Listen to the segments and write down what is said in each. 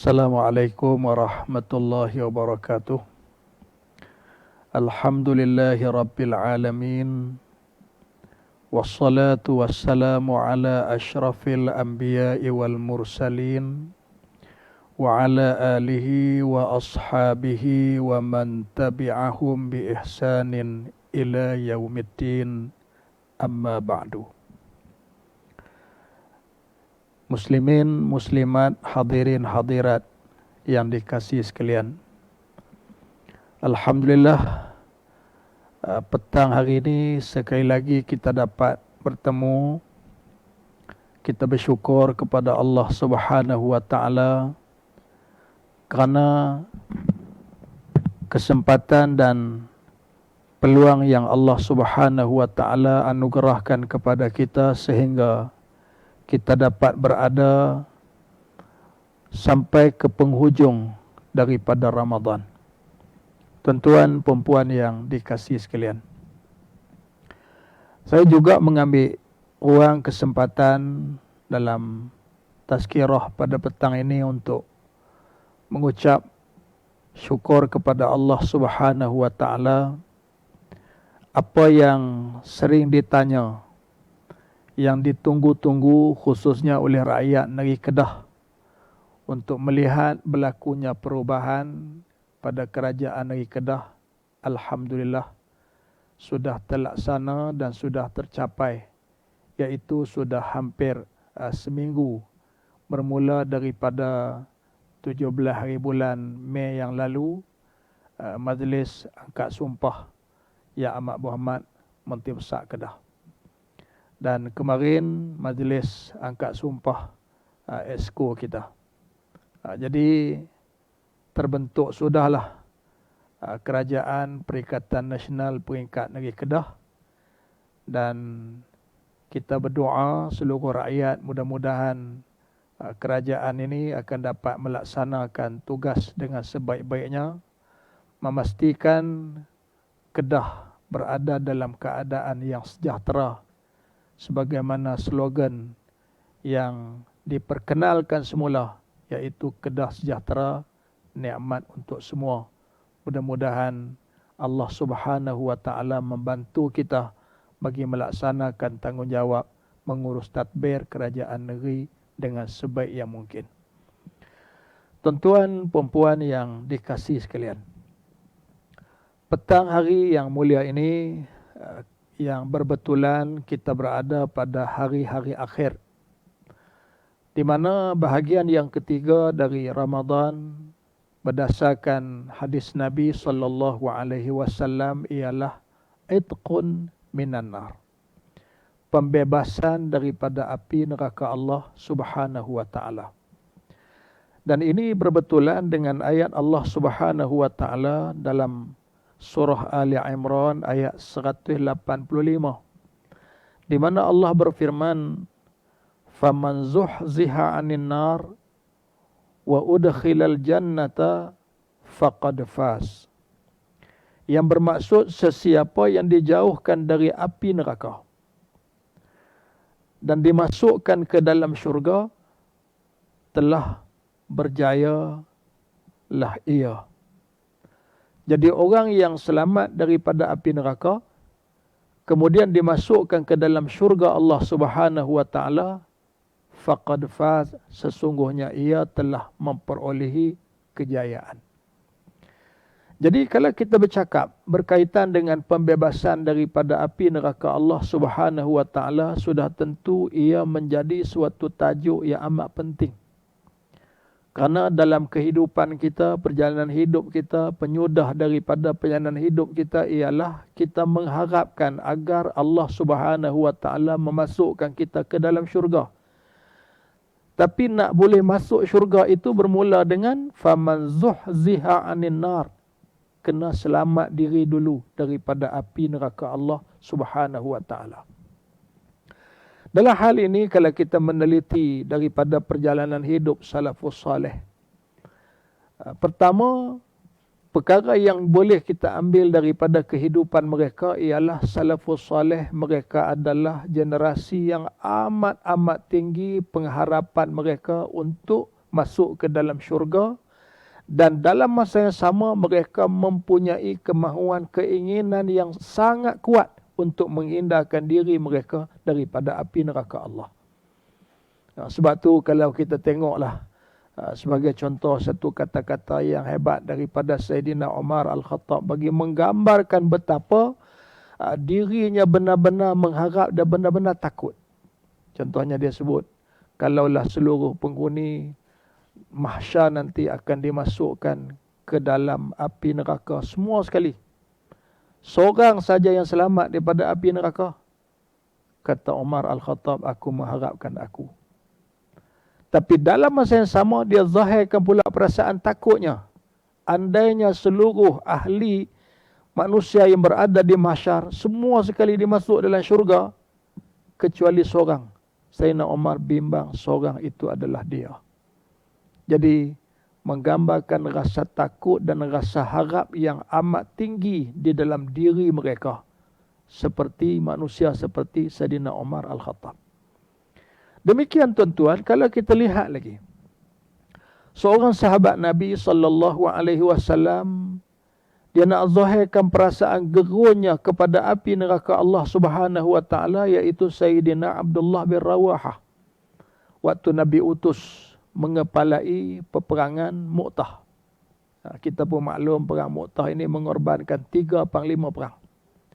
Assalamualaikum warahmatullahi wabarakatuh. Alhamdulillahi rabbil alamin. Wassalatu wassalamu ala ashrafil anbiya'i wal mursalin. Wa ala alihi wa ashabihi wa man tabi'ahum bi ihsanin ila yaumiddin. Amma ba'du. Muslimin, muslimat, hadirin, hadirat yang dikasihi sekalian. Alhamdulillah, petang hari ini sekali lagi kita dapat bertemu. Kita bersyukur kepada Allah Subhanahu wa taala kerana kesempatan dan peluang yang Allah Subhanahu wa taala anugerahkan kepada kita sehingga kita dapat berada sampai ke penghujung daripada Ramadan. Tuan-tuan, puan-puan yang dikasihi sekalian, saya juga mengambil ruang kesempatan dalam tazkirah pada petang ini untuk mengucap syukur kepada Allah Subhanahu wa taala. Apa yang sering ditanya, yang ditunggu-tunggu khususnya oleh rakyat negeri Kedah untuk melihat berlakunya perubahan pada kerajaan negeri Kedah, alhamdulillah sudah terlaksana dan sudah tercapai, iaitu sudah hampir seminggu bermula daripada 17 hari bulan Mei yang lalu, Majlis Angkat Sumpah Yang Amat Berhormat Menteri Besar Kedah. Dan kemarin Majlis Angkat Sumpah Exco kita. Jadi terbentuk sudahlah Kerajaan Perikatan Nasional Peringkat Negeri Kedah. Dan kita berdoa seluruh rakyat mudah-mudahan kerajaan ini akan dapat melaksanakan tugas dengan sebaik-baiknya, memastikan Kedah berada dalam keadaan yang sejahtera sebagaimana slogan yang diperkenalkan semula, iaitu Kedah Sejahtera, nikmat untuk semua. Mudah-mudahan Allah Subhanahu wa taala membantu kita bagi melaksanakan tanggungjawab mengurus tadbir kerajaan negeri dengan sebaik yang mungkin. Tuan-tuan, puan-puan yang dikasihi sekalian, petang hari yang mulia ini yang berbetulan kita berada pada hari-hari akhir, di mana bahagian yang ketiga dari Ramadan berdasarkan hadis Nabi sallallahu alaihi wasallam ialah itqun minan nar, pembebasan daripada api neraka Allah Subhanahu wa taala. Dan ini berbetulan dengan ayat Allah Subhanahu wa taala dalam Surah Ali Imran ayat 185, di mana Allah berfirman, "Faman zuhziha 'anil nar wa udkhilal jannata faqad faz." Yang bermaksud sesiapa yang dijauhkan dari api neraka dan dimasukkan ke dalam syurga, telah berjaya lah ia. Jadi orang yang selamat daripada api neraka kemudian dimasukkan ke dalam syurga Allah Subhanahu wa taala, faqad faz, sesungguhnya ia telah memperolehi kejayaan. Jadi kalau kita bercakap berkaitan dengan pembebasan daripada api neraka Allah Subhanahu wa taala, sudah tentu ia menjadi suatu tajuk yang amat penting. Kerana dalam kehidupan kita, perjalanan hidup kita, penyudah daripada perjalanan hidup kita ialah kita mengharapkan agar Allah Subhanahu wa taala memasukkan kita ke dalam syurga. Tapi nak boleh masuk syurga itu bermula dengan faman zuhziha 'anil nar, kena selamat diri dulu daripada api neraka Allah Subhanahu wa taala. Dalam hal ini, kalau kita meneliti daripada perjalanan hidup salafus salih, pertama, perkara yang boleh kita ambil daripada kehidupan mereka ialah salafus salih, mereka adalah generasi yang amat-amat tinggi pengharapan mereka untuk masuk ke dalam syurga, dan dalam masa yang sama mereka mempunyai kemahuan, keinginan yang sangat kuat untuk menghindarkan diri mereka daripada api neraka Allah. Sebab tu kalau kita tengoklah sebagai contoh satu kata-kata yang hebat daripada Sayyidina Umar Al-Khattab bagi menggambarkan betapa dirinya benar-benar mengharap dan benar-benar takut. Contohnya dia sebut, kalaulah seluruh penghuni mahsyar nanti akan dimasukkan ke dalam api neraka semua sekali, seorang saja yang selamat daripada api neraka, kata Umar Al-Khattab, aku mengharapkan aku. Tapi dalam masa yang sama dia zahirkan pula perasaan takutnya. Andainya seluruh ahli manusia yang berada di mahsyar semua sekali dimasuk dalam syurga kecuali seorang, Sayyidina Umar bimbang seorang itu adalah dia. Jadi menggambarkan rasa takut dan rasa harap yang amat tinggi di dalam diri mereka, seperti manusia seperti Sayyidina Umar Al-Khattab. Demikian tuan-tuan, kalau kita lihat lagi, seorang sahabat Nabi SAW, dia nak zahirkan perasaan gerunnya kepada api neraka Allah Subhanahu wa taala, iaitu Sayyidina Abdullah bin Rawahah. Waktu Nabi utus mengepalai peperangan Mu'tah. Kita pun maklum perang Mu'tah ini mengorbankan 3 panglima perang.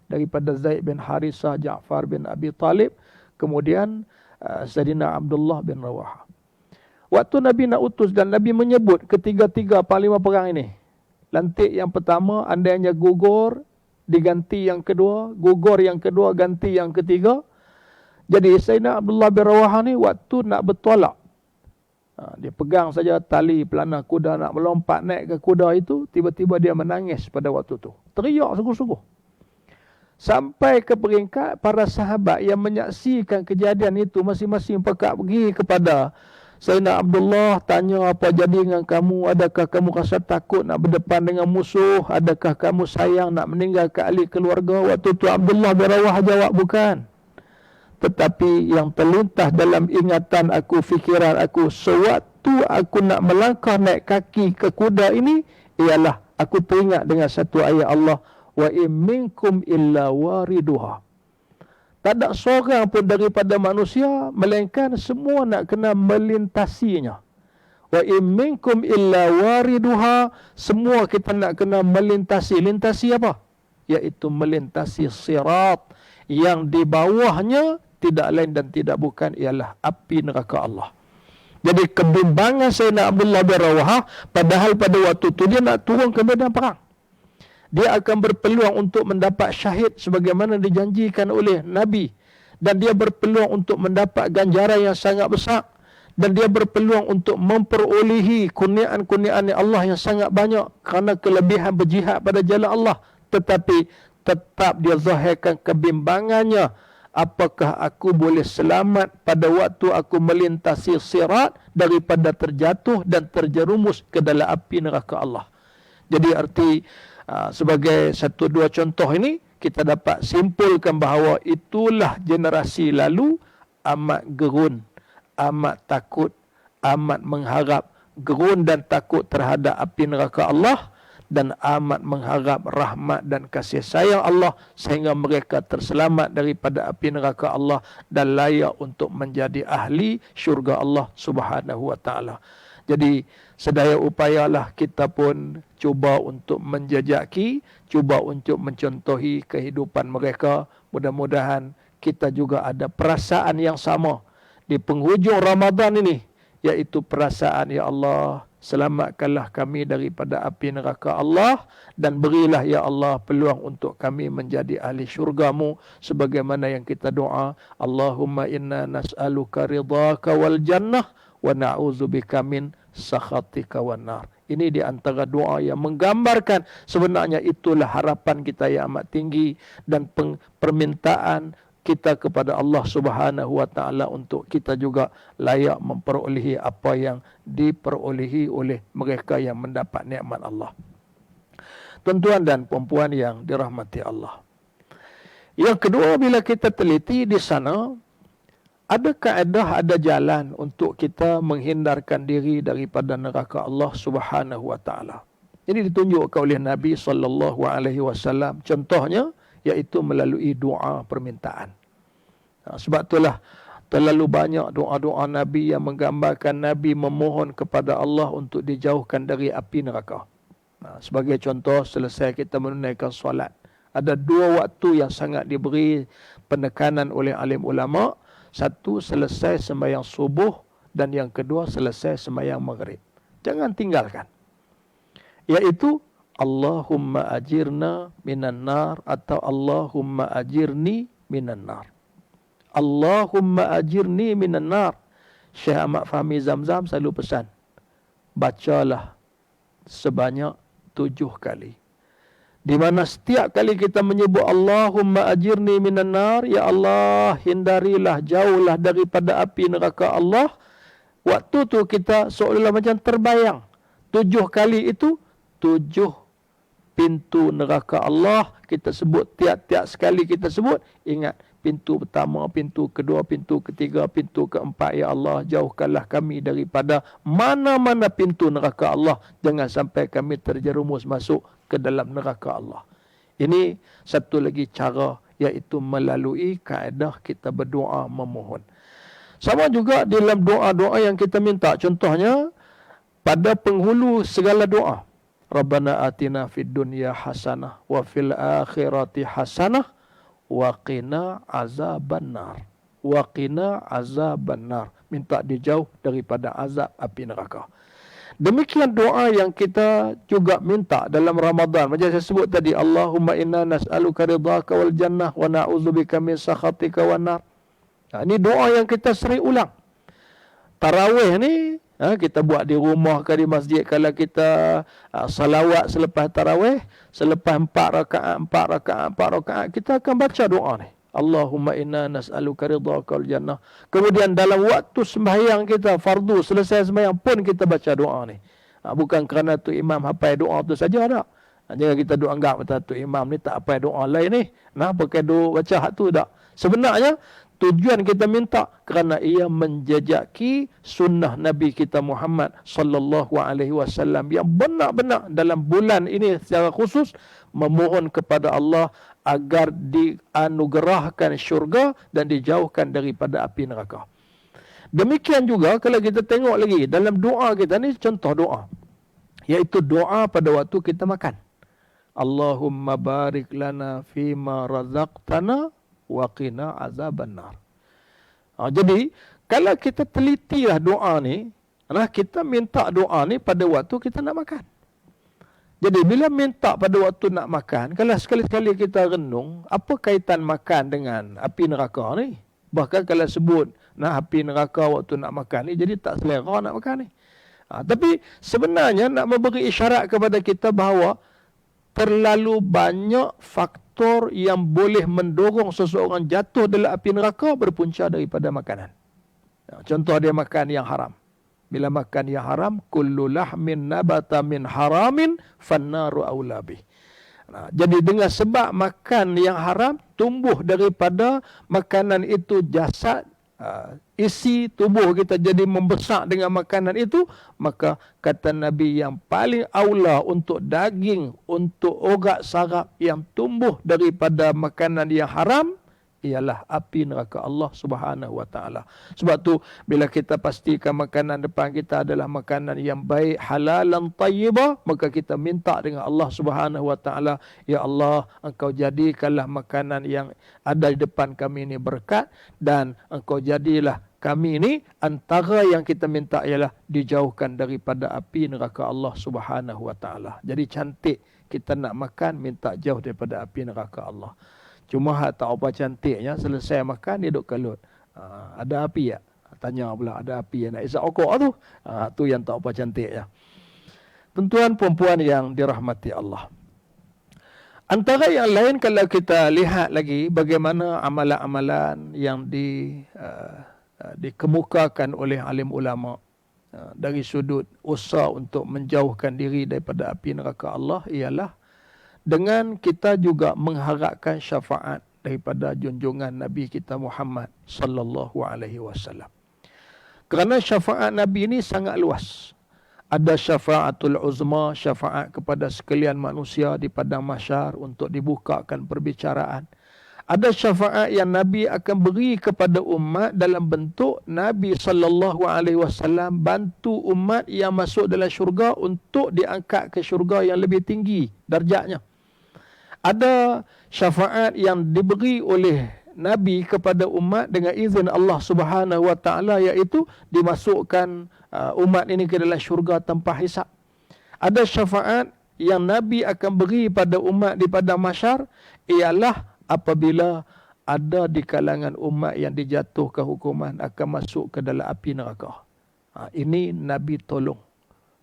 Daripada Zaid bin Harisah, Ja'far bin Abi Talib, kemudian Sayyidina Abdullah bin Rawahah. Waktu Nabi nak utus dan Nabi menyebut ketiga-tiga panglima perang ini, lantik yang pertama andainya gugur, diganti yang kedua, gugur yang kedua, ganti yang ketiga. Jadi Sayyidina Abdullah bin Rawahah ni waktu nak bertolak, dia pegang saja tali pelana kuda nak melompat naik ke kuda itu, tiba-tiba dia menangis pada waktu tu. Teriak sungguh-sungguh. Sampai ke peringkat para sahabat yang menyaksikan kejadian itu masing-masing pekat pergi kepada Sayyidina Abdullah, tanya apa jadi dengan kamu, adakah kamu rasa takut nak berdepan dengan musuh, adakah kamu sayang nak meninggalkan ahli keluarga. Waktu tu Abdullah bin Rawahah jawab, bukan. Tetapi yang terlintas dalam ingatan aku, fikiran aku, sewaktu aku nak melangkah naik kaki ke kuda ini, ialah aku teringat dengan satu ayat Allah, wa in minkum illa wariduha. Tak ada seorang pun daripada manusia melainkan semua nak kena melintasinya. Wa in minkum illa wariduha, semua kita nak kena melintasi. Lintasi apa? Iaitu melintasi sirat yang di bawahnya tidak lain dan tidak bukan ialah api neraka Allah. Jadi kebimbangan Sayyidina Abdullah bin Rawahah, padahal pada waktu itu dia nak turun ke medan perang. Dia akan berpeluang untuk mendapat syahid sebagaimana dijanjikan oleh Nabi. Dan dia berpeluang untuk mendapat ganjaran yang sangat besar. Dan dia berpeluang untuk memperolehi kurniaan-kurniaan Allah yang sangat banyak kerana kelebihan berjihad pada jalan Allah. Tetapi tetap dia zahirkan kebimbangannya. Apakah aku boleh selamat pada waktu aku melintasi sirat daripada terjatuh dan terjerumus ke dalam api neraka Allah. Jadi arti sebagai satu dua contoh ini, kita dapat simpulkan bahawa itulah generasi lalu amat gerun, amat takut, amat mengharap, gerun dan takut terhadap api neraka Allah, dan amat mengharap rahmat dan kasih sayang Allah sehingga mereka terselamat daripada api neraka Allah dan layak untuk menjadi ahli syurga Allah Subhanahu wa taala. Jadi sedaya upayalah kita pun cuba untuk menjejaki, cuba untuk mencontohi kehidupan mereka. Mudah-mudahan kita juga ada perasaan yang sama di penghujung Ramadan ini, iaitu perasaan, ya Allah, selamatkanlah kami daripada api neraka Allah dan berilah ya Allah peluang untuk kami menjadi ahli syurga-Mu sebagaimana yang kita doa, Allahumma inna nas'aluka ridhaka wal jannah wa na'udzubika min sakhatika wan nar. Ini di antara doa yang menggambarkan sebenarnya itulah harapan kita yang amat tinggi dan permintaan kita kepada Allah Subhanahu wa taala untuk kita juga layak memperolehi apa yang diperolehi oleh mereka yang mendapat nikmat Allah. Tuan-tuan dan puan-puan yang dirahmati Allah. Yang kedua, bila kita teliti di sana, ada kaedah, ada jalan untuk kita menghindarkan diri daripada neraka Allah Subhanahu wa taala. Ini ditunjukkan oleh Nabi sallallahu alaihi wasallam. Contohnya iaitu melalui doa permintaan. Sebab itulah terlalu banyak doa-doa Nabi yang menggambarkan Nabi memohon kepada Allah untuk dijauhkan dari api neraka. Sebagai contoh, selesai kita menunaikan solat, ada dua waktu yang sangat diberi penekanan oleh alim ulama. Satu, selesai sembahyang subuh, dan yang kedua, selesai sembahyang maghrib. Jangan tinggalkan. Iaitu Allahumma ajirna minan nar atau Allahumma ajirni minan nar. Allahumma ajirni minan nar. Syekh Ahmad Fahmi Zamzam selalu pesan, bacalah sebanyak 7 kali. Di mana setiap kali kita menyebut Allahumma ajirni minan nar, ya Allah, hindarilah, jauhlah daripada api neraka Allah. Waktu tu kita seolah-olah macam terbayang 7 kali itu 7 pintu neraka Allah. Kita sebut tiap-tiap sekali kita sebut, ingat pintu pertama, pintu kedua, pintu ketiga, pintu keempat. Ya Allah, jauhkanlah kami daripada mana-mana pintu neraka Allah. Jangan sampai kami terjerumus masuk ke dalam neraka Allah. Ini satu lagi cara, iaitu melalui kaedah kita berdoa memohon. Sama juga dalam doa-doa yang kita minta. Contohnya pada penghulu segala doa. Rabbana atina fid dunya hasanah wa fil akhirati hasanah wa qina azabannar. Wa qina azabannar. Minta dijauh daripada azab api neraka. Demikian doa yang kita juga minta dalam Ramadan. Macam saya sebut tadi, Allahumma inna nas'aluka ridhaka wal jannah wa na'udzubika min sakhatika wan nar. Ini doa yang kita sering ulang. Tarawih ni kita buat di rumah ke di masjid. Kalau kita salawat selepas tarawih, selepas 4 rakaat, kita akan baca doa ni. Allahumma inna nas'aluka ridhaka wal jannah. Kemudian dalam waktu sembahyang kita fardu, selesai sembahyang pun kita baca doa ni. Bukan kerana tu imam hafal doa tu saja tak. Jangan kita doa anggap tu imam ni tak hafal doa lain ni. Nah, pakai doa baca hak tu tak. Sebenarnya tujuan kita minta kerana ia menjejaki sunnah Nabi kita Muhammad sallallahu alaihi wasallam yang benar-benar dalam bulan ini secara khusus memohon kepada Allah agar dianugerahkan syurga dan dijauhkan daripada api neraka. Demikian juga kalau kita tengok lagi dalam doa kita ni, contoh doa, iaitu doa pada waktu kita makan. Allahumma barik lana fima razaqtana wa qina azabannar. Jadi kalau kita telitilah doa ni, kita minta doa ni pada waktu kita nak makan. Jadi bila minta pada waktu nak makan, kalau sekali-sekali kita renung, apa kaitan makan dengan api neraka ni? Bahkan kalau sebut api neraka waktu nak makan ni, jadi tak selera nak makan ni. Tapi sebenarnya nak memberi isyarat kepada kita bahawa terlalu banyak faktor yang boleh mendorong seseorang jatuh dalam api neraka berpunca daripada makanan. Contoh dia makan yang haram. Bila makan yang haram, kullu lahmin nabata min haramin fannaru aula bih. Jadi dengan sebab makan yang haram, tumbuh daripada makanan itu jasad, isi tubuh kita jadi membesar dengan makanan itu, maka kata Nabi yang paling aula untuk daging, untuk urat saraf yang tumbuh daripada makanan yang haram ialah api neraka Allah Subhanahu wa taala. Sebab tu bila kita pastikan makanan depan kita adalah makanan yang baik, halalan tayyibah, maka kita minta dengan Allah Subhanahu wa taala, ya Allah, engkau jadikanlah makanan yang ada di depan kami ini berkat, dan engkau jadilah kami ini antara yang kita minta ialah dijauhkan daripada api neraka Allah Subhanahu wa taala. Jadi cantik kita nak makan, minta jauh daripada api neraka Allah. Cuma tak apa cantiknya, selesai makan dia duk kalut. Ada api tak? Tanya pula, ada api yang nak isap okok tu? Tu yang tak apa cantiknya. Tuan-tuan perempuan yang dirahmati Allah. Antara yang lain kalau kita lihat lagi bagaimana amalan-amalan yang dikemukakan oleh alim ulama dari sudut usaha untuk menjauhkan diri daripada api neraka Allah ialah dengan kita juga mengharapkan syafaat daripada junjungan Nabi kita Muhammad sallallahu alaihi wasallam. Kerana syafaat Nabi ini sangat luas. Ada syafaatul uzma, syafaat kepada sekalian manusia di padang mahsyar untuk dibukakan perbicaraan. Ada syafaat yang Nabi akan beri kepada umat dalam bentuk Nabi sallallahu alaihi wasallam bantu umat yang masuk dalam syurga untuk diangkat ke syurga yang lebih tinggi darjatnya. Ada syafaat yang diberi oleh Nabi kepada umat dengan izin Allah Subhanahu wa taala, iaitu dimasukkan umat ini ke dalam syurga tanpa hisab. Ada syafaat yang Nabi akan beri pada umat di padang mahsyar, ialah apabila ada di kalangan umat yang dijatuhkan hukuman akan masuk ke dalam api neraka. Ini Nabi tolong.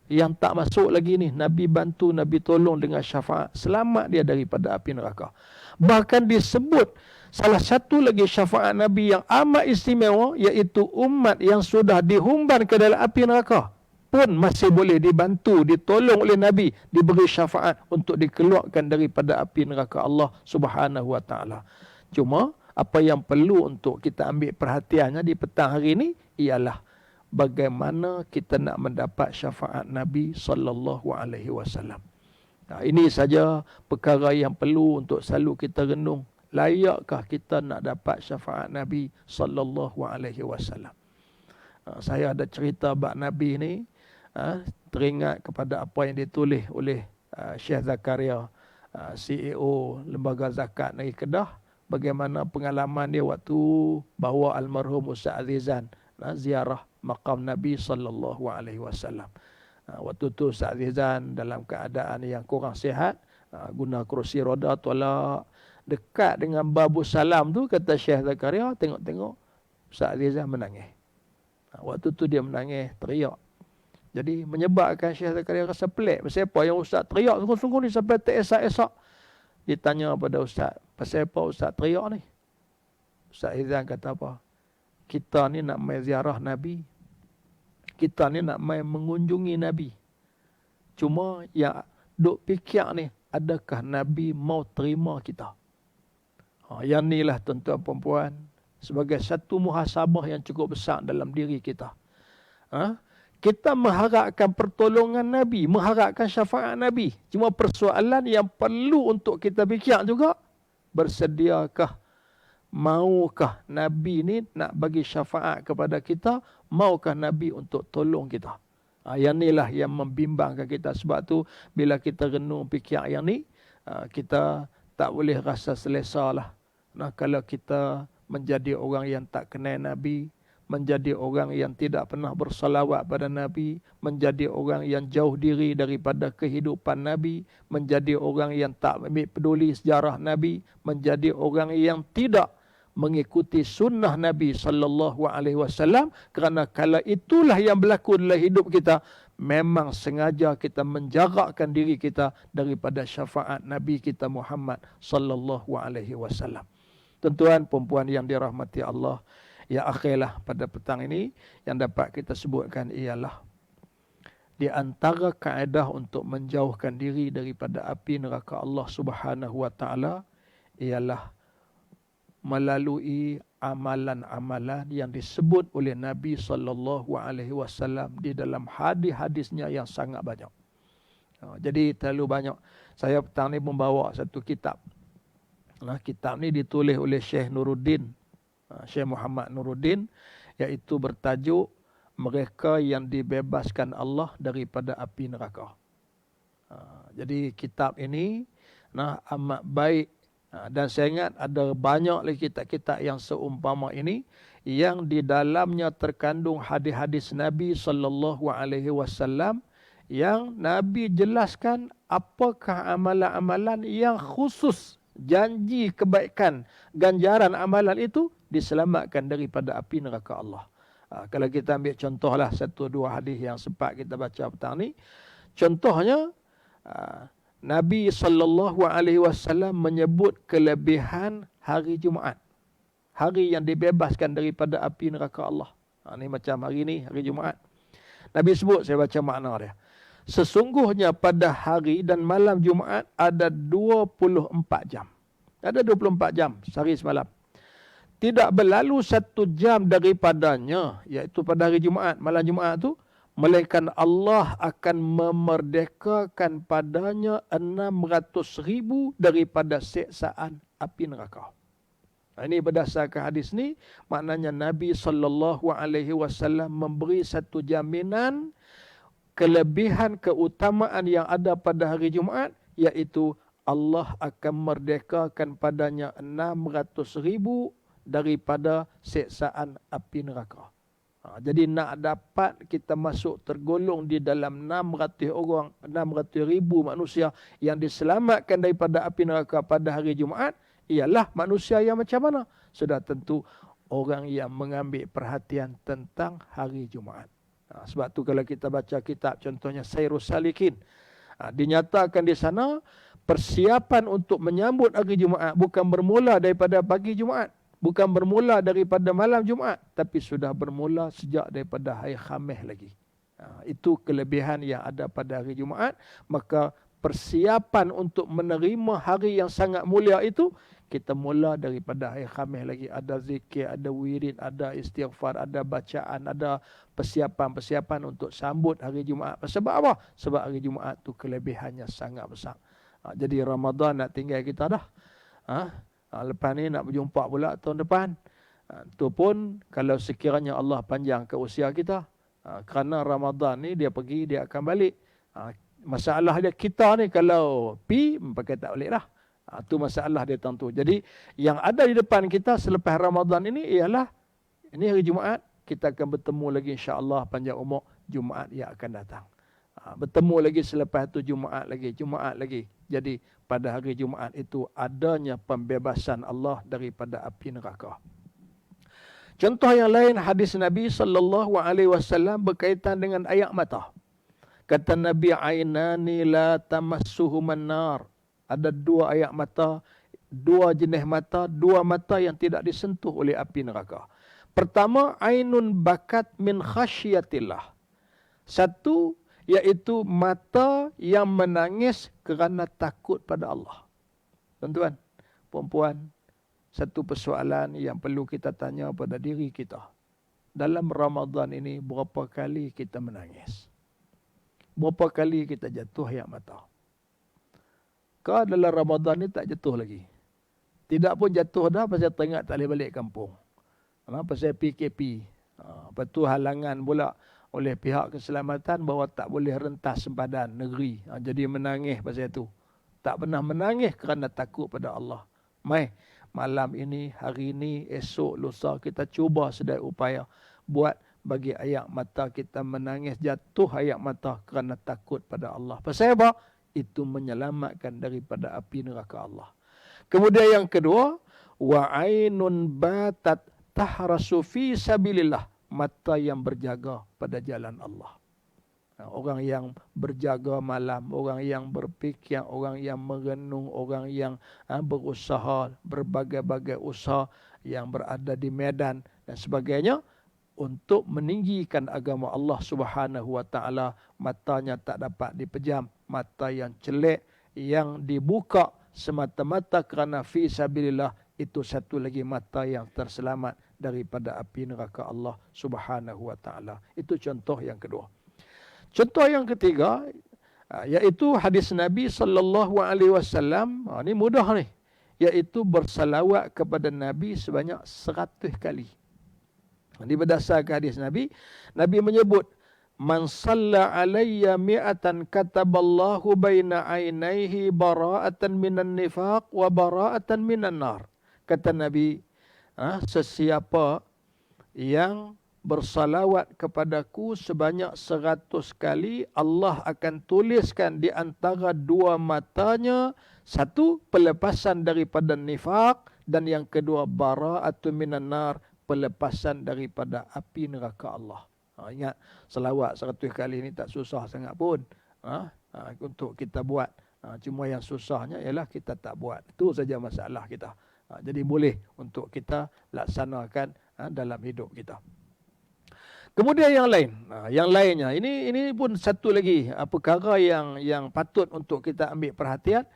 Yang tak masuk lagi ni, Nabi bantu, Nabi tolong dengan syafaat. Selamat dia daripada api neraka. Bahkan disebut salah satu lagi syafaat Nabi yang amat istimewa, iaitu umat yang sudah dihumban ke dalam api neraka pun masih boleh dibantu, ditolong oleh Nabi, diberi syafaat untuk dikeluarkan daripada api neraka Allah Subhanahu wa taala. Cuma apa yang perlu untuk kita ambil perhatiannya di petang hari ini ialah bagaimana kita nak mendapat syafaat Nabi sallallahu alaihi wasallam. Ini saja perkara yang perlu untuk selalu kita renung. Layakkah kita nak dapat syafaat Nabi sallallahu alaihi wasallam? Saya ada cerita bab Nabi ni, teringat kepada apa yang ditulis oleh Syekh Zakaria, CEO Lembaga Zakat Negeri Kedah, bagaimana pengalaman dia waktu bawa almarhum Ustaz Azizan ziarah maqam Nabi sallallahu alaihi wasallam. Waktu tu Ustaz Azizan dalam keadaan yang kurang sihat, guna kerusi roda, tolak dekat dengan Babu Salam tu, kata Syekh Zakaria, tengok-tengok Ustaz Azizan menangis. Waktu tu dia menangis, teriak. Jadi menyebabkan Syekh Zakaria rasa pelik. Pasal apa yang Ustaz teriak sungguh-sungguh ni sampai teresak-esak. Ditanya pada Ustaz, pasal apa Ustaz teriak ni? Ustaz Izan kata apa? Kita ni nak mai ziarah Nabi. Kita ni nak mai mengunjungi Nabi. Cuma yang duk fikir ni, adakah Nabi mau terima kita? Yang ni lah tuan-tuan perempuan, sebagai satu muhasabah yang cukup besar dalam diri kita. Kita mengharapkan pertolongan Nabi, mengharapkan syafaat Nabi. Cuma persoalan yang perlu untuk kita fikir juga, bersediakah, maukah Nabi ni nak bagi syafaat kepada kita, maukah Nabi untuk tolong kita? Yang ni lah yang membimbangkan kita. Sebab tu bila kita renung fikir yang ni, kita tak boleh rasa selesa lah. Kalau kita menjadi orang yang tak kenal Nabi, menjadi orang yang tidak pernah bersalawat pada Nabi, menjadi orang yang jauh diri daripada kehidupan Nabi, menjadi orang yang tak ambil peduli sejarah Nabi, menjadi orang yang tidak mengikuti sunnah Nabi sallallahu alaihi wasallam, kerana kalau itulah yang berlaku dalam hidup kita, memang sengaja kita menjarakkan diri kita daripada syafaat Nabi kita Muhammad sallallahu alaihi wasallam. Tuan-tuan perempuan yang dirahmati Allah, yang akhirlah pada petang ini yang dapat kita sebutkan ialah di antara kaedah untuk menjauhkan diri daripada api neraka Allah Subhanahu wa taala ialah melalui amalan-amalan yang disebut oleh Nabi sallallahu alaihi wasallam di dalam hadis-hadisnya yang sangat banyak. Jadi terlalu banyak. Saya petang ni membawa satu kitab. Kitab ni ditulis oleh Syekh Nuruddin, Syekh Muhammad Nuruddin, iaitu bertajuk Mereka yang Dibebaskan Allah Daripada Api Neraka. Jadi kitab ini amat baik, dan saya ingat ada banyak lagi kitab-kitab yang seumpama ini yang di dalamnya terkandung hadis-hadis Nabi sallallahu alaihi wasallam yang Nabi jelaskan apakah amalan-amalan yang khusus janji kebaikan, ganjaran amalan itu diselamatkan daripada api neraka Allah. Kalau kita ambil contohlah satu dua hadis yang sempat kita baca petang ni. Contohnya, Nabi SAW menyebut kelebihan hari Jumaat. Hari yang dibebaskan daripada api neraka Allah. Ini macam hari ni, hari Jumaat. Nabi sebut, saya baca makna dia. Sesungguhnya pada hari dan malam Jumaat ada 24 jam. Ada 24 jam sehari semalam. Tidak berlalu 1 jam daripadanya, iaitu pada hari Jumaat, malam Jumaat tu, melainkan Allah akan memerdekakan padanya 600,000 daripada siksaan api neraka. Ini berdasarkan hadis ni, maknanya Nabi SAW memberi satu jaminan kelebihan keutamaan yang ada pada hari Jumaat, iaitu Allah akan merdekakan padanya 600,000 daripada siksaan api neraka. Jadi nak dapat kita masuk tergolong di dalam 600,000 manusia yang diselamatkan daripada api neraka pada hari Jumaat, ialah manusia yang macam mana? Sudah tentu orang yang mengambil perhatian tentang hari Jumaat. Sebab tu kalau kita baca kitab contohnya Sairus Salikin, dinyatakan di sana persiapan untuk menyambut hari Jumaat bukan bermula daripada pagi Jumaat, bukan bermula daripada malam Jumaat, tapi sudah bermula sejak daripada hari Khamis lagi. Itu kelebihan yang ada pada hari Jumaat. Maka persiapan untuk menerima hari yang sangat mulia itu, kita mula daripada hari Khamis lagi. Ada zikir, ada wirid, ada istighfar, ada bacaan, ada persiapan-persiapan untuk sambut hari Jumaat. Sebab apa? Sebab hari Jumaat tu kelebihannya sangat besar. Jadi Ramadan nak tinggal kita dah. Lepas ni nak berjumpa pula tahun depan. Itu pun kalau sekiranya Allah panjang ke usia kita. Kerana Ramadan ni dia pergi, dia akan balik. Masalah dia kita ni kalau pi, pakai tak balik dah. Itu masalah dia tentu. Jadi yang ada di depan kita selepas Ramadan ini ialah, ini hari Jumaat, kita akan bertemu lagi insya-Allah panjang umur Jumaat yang akan datang. Bertemu lagi selepas itu Jumaat lagi. Jadi pada hari Jumaat itu adanya pembebasan Allah daripada api neraka. Contoh yang lain hadis Nabi SAW berkaitan dengan air mata. Kata Nabi, ainani la tamassuhuman nar. Ada 2 air mata, 2 jenis mata, 2 mata yang tidak disentuh oleh api neraka. Pertama, ainun bakat min khasyiatillah. Satu, iaitu mata yang menangis kerana takut pada Allah. Tuan-tuan, puan-puan, satu persoalan yang perlu kita tanya pada diri kita. Dalam Ramadan ini, berapa kali kita menangis? Berapa kali kita jatuh air mata? Kau dalam Ramadan ni tak jatuh lagi. Tidak pun jatuh dah pasal teringat tak boleh balik kampung. Pasal PKP. Lepas tu halangan pula oleh pihak keselamatan bahawa tak boleh rentas sempadan negeri. Jadi menangis pasal itu. Tak pernah menangis kerana takut pada Allah. Mai, malam ini, hari ini, esok, lusa kita cuba sedaya upaya buat bagi air mata kita menangis, jatuh air mata kerana takut pada Allah. Pasal apa? Itu menyelamatkan daripada api neraka Allah. Kemudian yang kedua, wa ainun batat tahrasu fi sabilillah. Mata yang berjaga pada jalan Allah. Orang yang berjaga malam, orang yang berfikir, orang yang merenung, orang yang berusaha, berbagai-bagai usaha yang berada di medan dan sebagainya untuk meninggikan agama Allah Subhanahu wa taala. Matanya tak dapat dipejam, mata yang celik, yang dibuka semata-mata kerana fi sabilillah, itu satu lagi mata yang terselamat daripada api neraka Allah Subhanahu wa taala. Itu contoh yang kedua. Contoh yang ketiga, iaitu hadis Nabi SAW. Ini mudah ni. Iaitu bersalawat kepada Nabi sebanyak 100 kali. Ini berdasarkan hadis Nabi. Nabi menyebut, man salla alayya mi'atan kataballahu baina ainaihi bara'atan minan nifaq wa bara'atan minan nar. Kata Nabi, sesiapa yang bersalawat kepadaku sebanyak 100 kali, Allah akan tuliskan di antara 2 matanya, satu, pelepasan daripada nifaq, dan yang kedua, bara'atun minan nar, pelepasan daripada api neraka Allah. Ingat, selawat 100 kali ni tak susah sangat pun untuk kita buat. Cuma yang susahnya ialah kita tak buat. Itu saja masalah kita. Jadi boleh untuk kita laksanakan dalam hidup kita. Kemudian yang lain, yang lainnya, ini pun satu lagi perkara yang patut untuk kita ambil perhatian,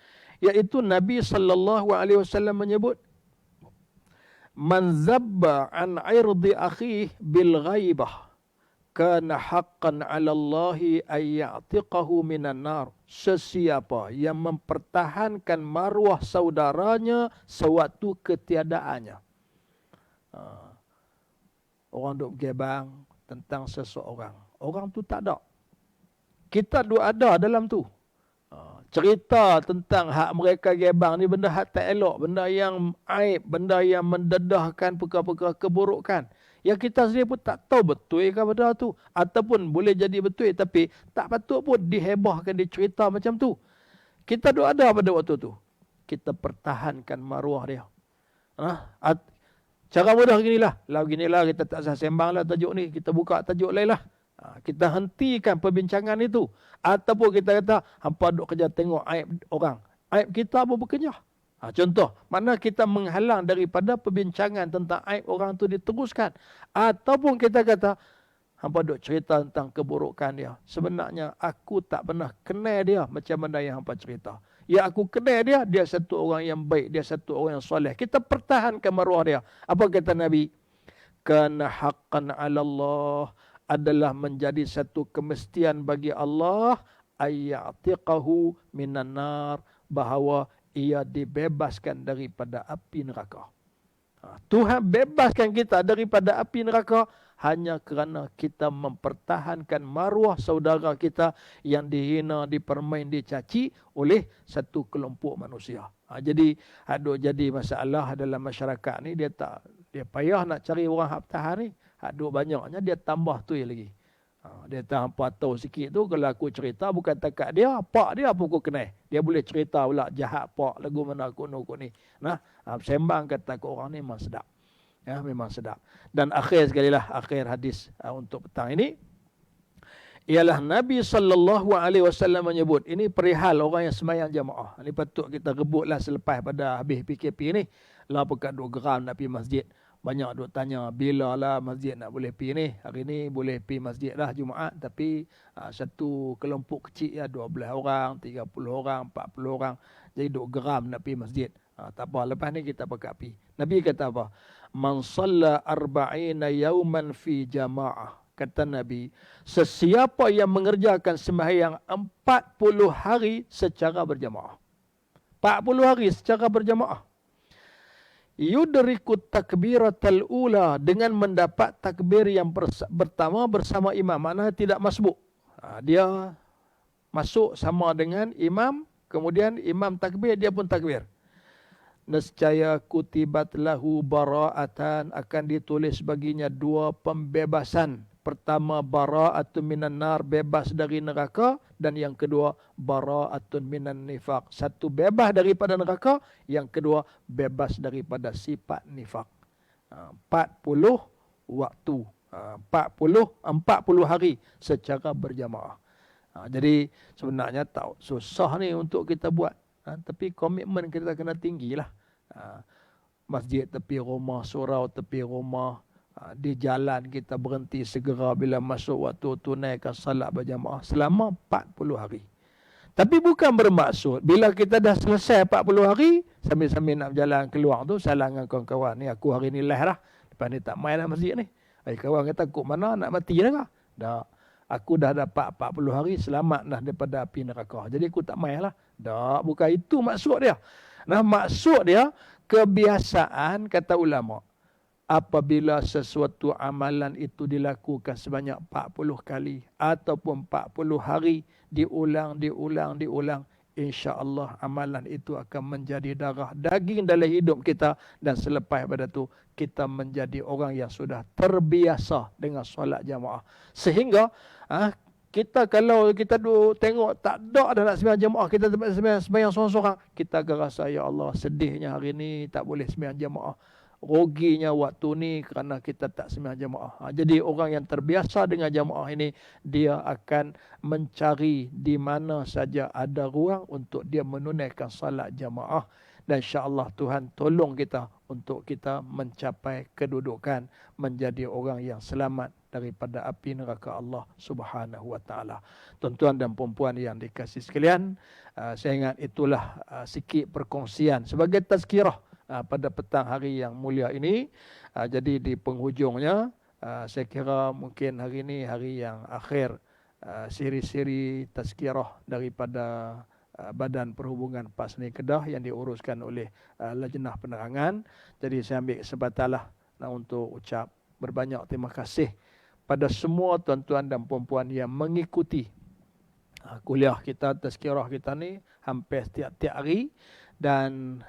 Iaitu Nabi SAW menyebut, man zabba an irdi akhih bil ghaibah kana haqqan 'ala Allahi ay ya'tiqahu minan nar. Sesiapa yang mempertahankan maruah saudaranya sewaktu ketiadaannya. Orang duk gebang tentang seseorang, orang tu tak ada, kita duk ada dalam tu. Cerita tentang hak mereka gebang ni benda hak tak elok, benda yang aib, benda yang mendedahkan perkara-perkara keburukan. Yang kita sendiri pun tak tahu betul ke benda tu. Ataupun boleh jadi betul tapi tak patut pun dihebahkan, dicerita macam tu. Kita duk ada pada waktu tu. Kita pertahankan maruah dia. Cara mudah ginilah kita tak usah sembang lah tajuk ni. Kita buka tajuk lain lah. Kita hentikan perbincangan itu. Ataupun kita kata, hampa duk kerja tengok aib orang. Aib kita apa berkenyah? Contoh, mana kita menghalang daripada perbincangan tentang aib orang tu diteruskan. Ataupun kita kata, hampa duk cerita tentang keburukan dia. Sebenarnya aku tak pernah kenal dia macam mana yang hampa cerita. Ya aku kenal dia, dia satu orang yang baik, dia satu orang yang soleh. Kita pertahankan maruah dia. Apa kata Nabi? Kana haqqan 'ala Allah, adalah menjadi satu kemestian bagi Allah ayyatiqahu minan nar, bahawa ia dibebaskan daripada api neraka. Tuhan bebaskan kita daripada api neraka hanya kerana kita mempertahankan maruah saudara kita yang dihina, dipermain, dicaci oleh satu kelompok manusia. Jadi jadi masalah dalam masyarakat ni, dia payah nak cari orang hak tahan ni. Duk banyaknya dia tambah tu lagi. Dia tak hampa tahu sikit tu, kalau aku cerita bukan takat dia, pak dia apa aku kenal. Dia boleh cerita pula jahat pak lagu mana aku ni. Sembang kata ke orang ni memang sedap. Ya, memang sedap. Dan akhir sekali lah, akhir hadis untuk petang ini ialah Nabi SAW menyebut, ini perihal orang yang sembahyang jamaah. Ini patut kita rebutlah selepas pada habis PKP ni. Lah pekat duk geram nak pergi masjid. Banyak duk tanya, bila lah masjid nak boleh pergi ni? Hari ni boleh pergi masjid lah Jumaat, tapi satu kelompok kecil ya, 12 orang, 30 orang, 40 orang. Jadi duk geram nak pergi masjid. Tak apa, lepas ni kita pakai pergi. Nabi kata apa? Man salla arba'ina yawman fi jama'ah. Kata Nabi, sesiapa yang mengerjakan sembahyang 40 hari secara berjamaah. 40 hari secara berjamaah. Yudriku takbiratal ula, dengan mendapat takbir yang pertama bersama imam, maknanya tidak masbuk. Dia masuk sama dengan imam, kemudian imam takbir, dia pun takbir. Nescaya kutibat lahu bara'atan, akan ditulis baginya dua pembebasan. Pertama, bara'atun minan nar, bebas dari neraka. Dan yang kedua, bara'atun minan nifaq, satu bebas daripada neraka, yang kedua bebas daripada sifat nifaq. 40 waktu, 40 hari secara berjamaah. Jadi sebenarnya tak susah ni untuk kita buat. Tapi komitmen kita kena tinggilah. Masjid tepi rumah, surau tepi rumah, di jalan kita berhenti segera bila masuk waktu tunaikan salat berjamaah selama 40 hari. Tapi bukan bermaksud bila kita dah selesai 40 hari, sambil-sambil nak berjalan keluar tu, salah dengan kawan-kawan ni, aku hari ni lah, lepas ni tak main lah masjid ni. Kawan kata, kok mana nak mati dah? Dah, aku dah dapat 40 hari selamat dah daripada api neraka, jadi aku tak main lah. Dah, bukan itu maksud dia. Maksud dia kebiasaan, kata ulama. Apabila sesuatu amalan itu dilakukan sebanyak 40 kali ataupun 40 hari, diulang, insya-Allah amalan itu akan menjadi darah daging dalam hidup kita, dan selepas pada tu kita menjadi orang yang sudah terbiasa dengan solat jamaah. Sehingga kita kalau kita tengok tak ada dah nak sembahyang jamaah, kita sembahyang seorang-seorang, kita akan rasa, ya Allah, sedihnya hari ni tak boleh sembahyang jamaah. Ruginya waktu ni kerana kita tak sembahyang jamaah. Jadi orang yang terbiasa dengan jamaah ini, dia akan mencari di mana saja ada ruang untuk dia menunaikan salat jamaah. Dan insya-Allah Tuhan tolong kita untuk kita mencapai kedudukan menjadi orang yang selamat daripada api neraka Allah Subhanahu wa taala. Tuan-tuan dan puan-puan yang dikasihi sekalian, saya ingat itulah sikit perkongsian sebagai tazkirah pada petang hari yang mulia ini. Jadi di penghujungnya, saya kira mungkin hari ini hari yang akhir siri-siri tazkirah daripada Badan Perhubungan Pasni Kedah yang diuruskan oleh Lajnah Penerangan. Jadi saya ambil kesempatanlah untuk ucap berbanyak terima kasih pada semua tuan-tuan dan puan-puan yang mengikuti kuliah kita, tazkirah kita ni hampir setiap hari, dan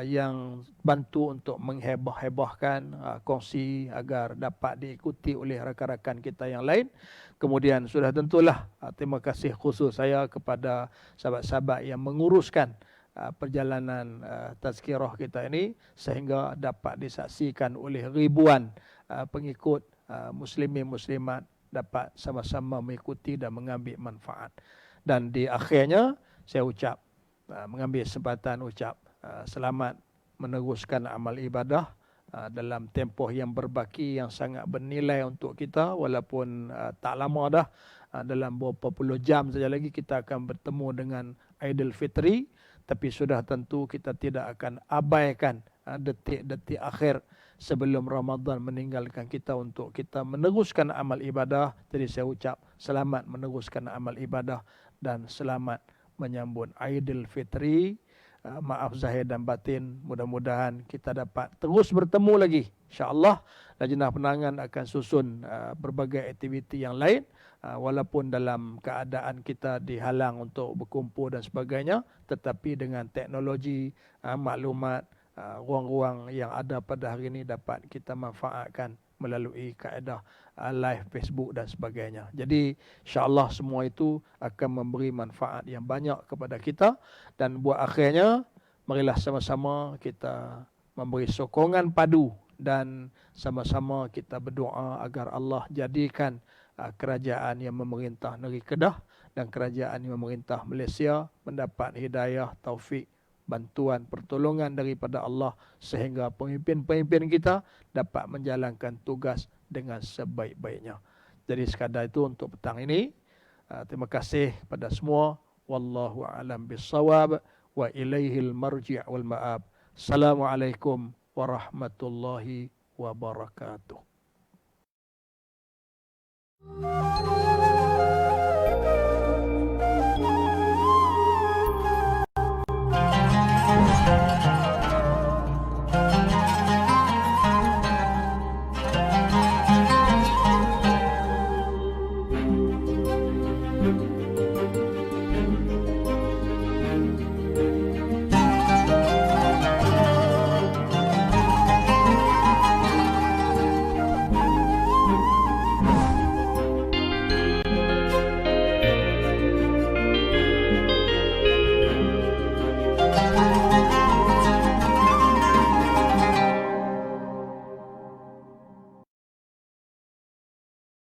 yang bantu untuk menghebah-hebahkan kongsi agar dapat diikuti oleh rakan-rakan kita yang lain. Kemudian sudah tentulah terima kasih khusus saya kepada sahabat-sahabat yang menguruskan perjalanan tazkirah kita ini sehingga dapat disaksikan oleh ribuan pengikut muslimin muslimat, dapat sama-sama mengikuti dan mengambil manfaat. Dan di akhirnya saya ucap, mengambil kesempatan ucap selamat meneruskan amal ibadah dalam tempoh yang berbaki yang sangat bernilai untuk kita, walaupun tak lama dah, dalam beberapa puluh jam saja lagi kita akan bertemu dengan Aidilfitri, tapi sudah tentu kita tidak akan abaikan detik-detik akhir sebelum Ramadan meninggalkan kita untuk kita meneruskan amal ibadah. Jadi saya ucap selamat meneruskan amal ibadah dan selamat menyambut Aidilfitri. Maaf zahir dan batin, mudah-mudahan kita dapat terus bertemu lagi. InsyaAllah Lajnah Penerangan akan susun berbagai aktiviti yang lain, walaupun dalam keadaan kita dihalang untuk berkumpul dan sebagainya, tetapi dengan teknologi, maklumat, ruang-ruang yang ada pada hari ini dapat kita manfaatkan melalui kaedah live Facebook dan sebagainya. Jadi insyaAllah semua itu akan memberi manfaat yang banyak kepada kita. Dan buat akhirnya, marilah sama-sama kita memberi sokongan padu dan sama-sama kita berdoa agar Allah jadikan kerajaan yang memerintah negeri Kedah dan kerajaan yang memerintah Malaysia mendapat hidayah, taufik, bantuan, pertolongan daripada Allah sehingga pemimpin-pemimpin kita dapat menjalankan tugas dengan sebaik-baiknya. Jadi sekadar itu untuk petang ini. Terima kasih pada semua. Wallahu a'lam bissawab wa ilaihil marji' wal ma'ab. Assalamualaikum warahmatullahi wabarakatuh.